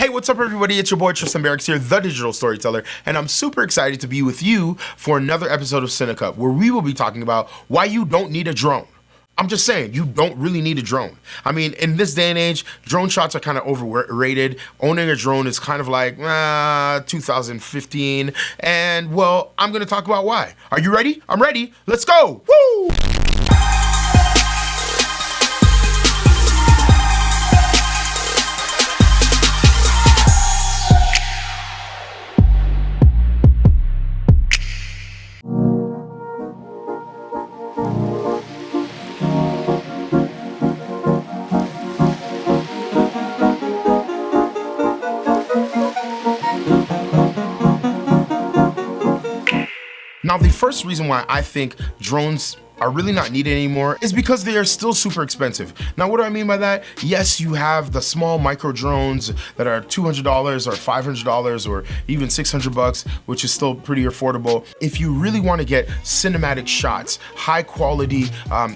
Hey, what's up everybody? It's your boy Tristan Barrocks here, the digital storyteller, and I'm super excited to be with you for another episode of Cinecup, where we will be talking about why you don't need a drone. I'm just saying, you don't really need a drone. I mean, in this day and age, drone shots are kind of overrated. Owning a drone is kind of like, 2015, and well, I'm gonna talk about why. Are you ready? I'm ready. Let's go. Woo! Now, the first reason why I think drones are really not needed anymore is because they are still super expensive. Now, what do I mean by that? Yes, you have the small micro drones that are $200 or $500 or even $600, which is still pretty affordable. If you really want to get cinematic shots, high quality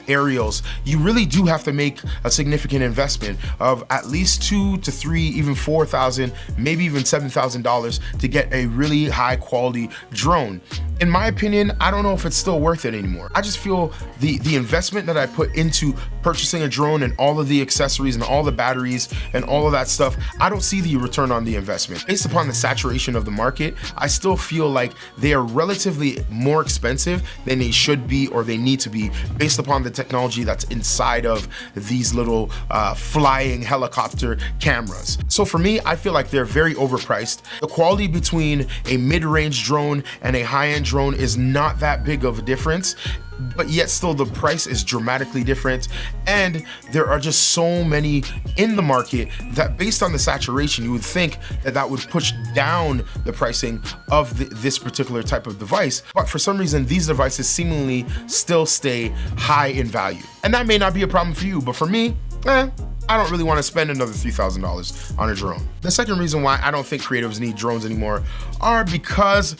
aerials, you really do have to make a significant investment of at least $2,000 to $3,000, even $4,000, maybe even $7,000 to get a really high quality drone. In my opinion, I don't know if it's still worth it anymore. I just feel the investment that I put into purchasing a drone and all of the accessories and all the batteries and all of that stuff, I don't see the return on the investment. Based upon the saturation of the market, I still feel like they are relatively more expensive than they should be or they need to be based upon the technology that's inside of these little flying helicopter cameras. So for me, I feel like they're very overpriced. The quality between a mid-range drone and a high-end drone is not that big of a difference, but yet still the price is dramatically different, and there are just so many in the market that based on the saturation, you would think that that would push down the pricing of this particular type of device, but for some reason these devices seemingly still stay high in value. And that may not be a problem for you, but for me, I don't really want to spend another $3,000 on a drone. The second reason why I don't think creatives need drones anymore are because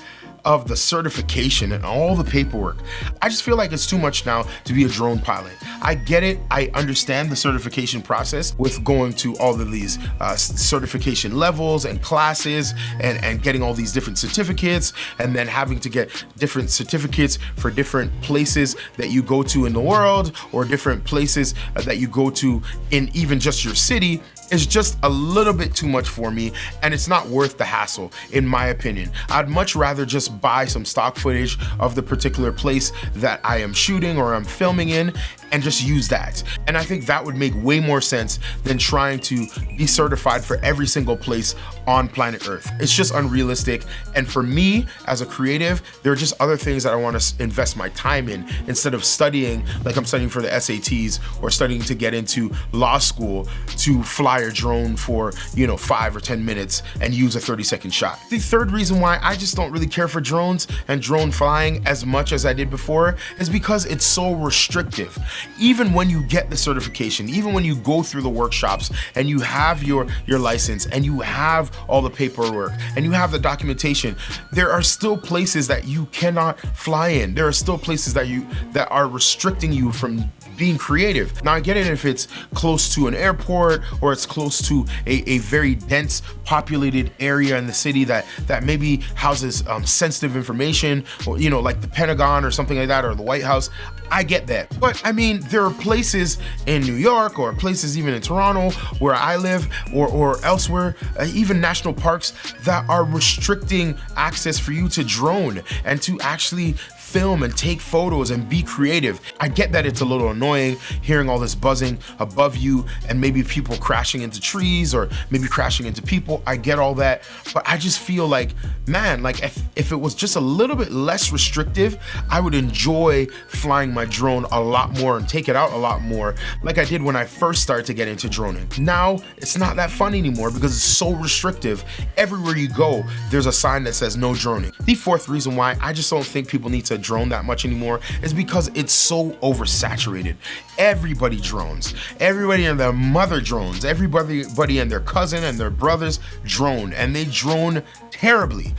of the certification and all the paperwork. I just feel like it's too much now to be a drone pilot. I get it, I understand the certification process with going to all of these certification levels and classes and getting all these different certificates and then having to get different certificates for different places that you go to in the world or different places that you go to in even just your city. Is just a little bit too much for me, and it's not worth the hassle, in my opinion. I'd much rather just buy some stock footage of the particular place that I am shooting or I'm filming in and just use that. And I think that would make way more sense than trying to be certified for every single place on planet Earth. It's just unrealistic. And for me, as a creative, there are just other things that I want to invest my time in instead of studying like I'm studying for the SATs or studying to get into law school to fly a drone for 5 or 10 minutes and use a 30-second shot. The third reason why I just don't really care for drones and drone flying as much as I did before is because it's so restrictive. Even when you get the certification, even when you go through the workshops and you have your license and you have all the paperwork and you have the documentation, there are still places that you cannot fly in. There are still places that are restricting you from being creative. Now, I get it if it's close to an airport or it's close to a very dense populated area in the city that maybe houses sensitive information, or like the Pentagon or something like that, or the White House. I get that. But I mean, there are places in New York or places even in Toronto where I live or elsewhere, even national parks that are restricting access for you to drone and to actually film and take photos and be creative. I get that it's a little annoying hearing all this buzzing above you and maybe people crashing into trees or maybe crashing into people. I get all that, but I just feel like, man, like if it was just a little bit less restrictive, I would enjoy flying my drone a lot more and take it out a lot more like I did when I first started to get into droning. Now, it's not that fun anymore because it's so restrictive. Everywhere you go, there's a sign that says no droning. The fourth reason why I just don't think people need to drone that much anymore is because it's so oversaturated. Everybody drones. Everybody and their mother drones. Everybody and their cousin and their brothers drone, and they drone terribly.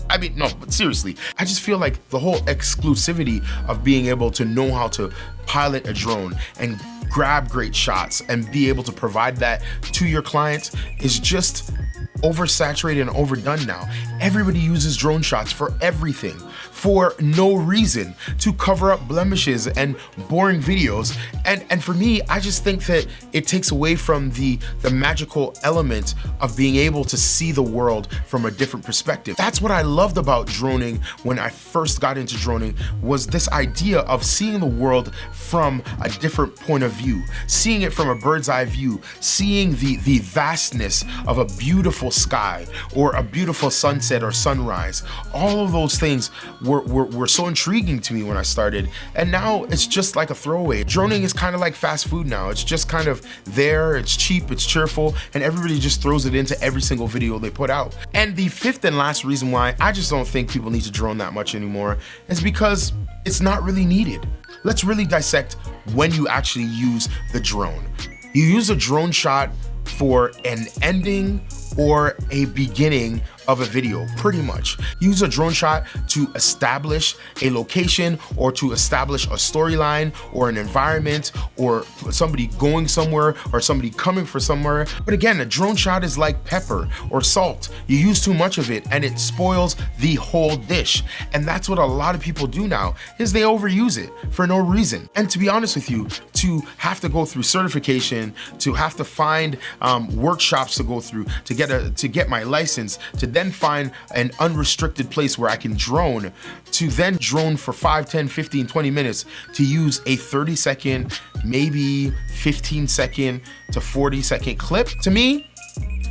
I mean, no, but seriously, I just feel like the whole exclusivity of being able to know how to pilot a drone and grab great shots and be able to provide that to your client is just oversaturated and overdone now. Everybody uses drone shots for everything, for no reason, to cover up blemishes and boring videos. And for me, I just think that it takes away from the magical element of being able to see the world from a different perspective. That's what I loved about droning when I first got into droning, was this idea of seeing the world from a different point of view, seeing it from a bird's eye view, seeing the vastness of a beautiful sky or a beautiful sunset or sunrise. All of those things were so intriguing to me when I started, and now it's just like a throwaway. Droning is kind of like fast food now. It's just kind of there, it's cheap, it's cheerful, and everybody just throws it into every single video they put out. And the fifth and last reason why I just don't think people need to drone that much anymore is because it's not really needed. Let's really dissect when you actually use the drone. You use a drone shot for an ending or a beginning of a video, pretty much. Use a drone shot to establish a location or to establish a storyline or an environment or somebody going somewhere or somebody coming from somewhere. But again, a drone shot is like pepper or salt. You use too much of it and it spoils the whole dish. And that's what a lot of people do now, is they overuse it for no reason. And to be honest with you, to have to go through certification, to have to find workshops to go through, to get my license, to then find an unrestricted place where I can drone, to then drone for 5, 10, 15, 20 minutes to use a 30-second, maybe 15-second to 40-second clip. To me,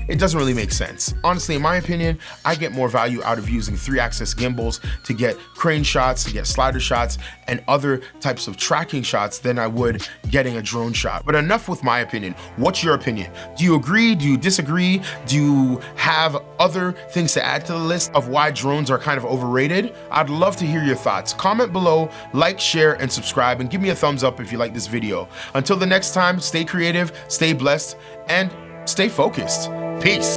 it doesn't really make sense. Honestly, in my opinion, I get more value out of using 3-axis gimbals to get crane shots, to get slider shots, and other types of tracking shots than I would getting a drone shot. But enough with my opinion. What's your opinion? Do you agree? Do you disagree? Do you have other things to add to the list of why drones are kind of overrated? I'd love to hear your thoughts. Comment below, like, share, and subscribe, and give me a thumbs up if you like this video. Until the next time, stay creative, stay blessed, and stay focused. Peace.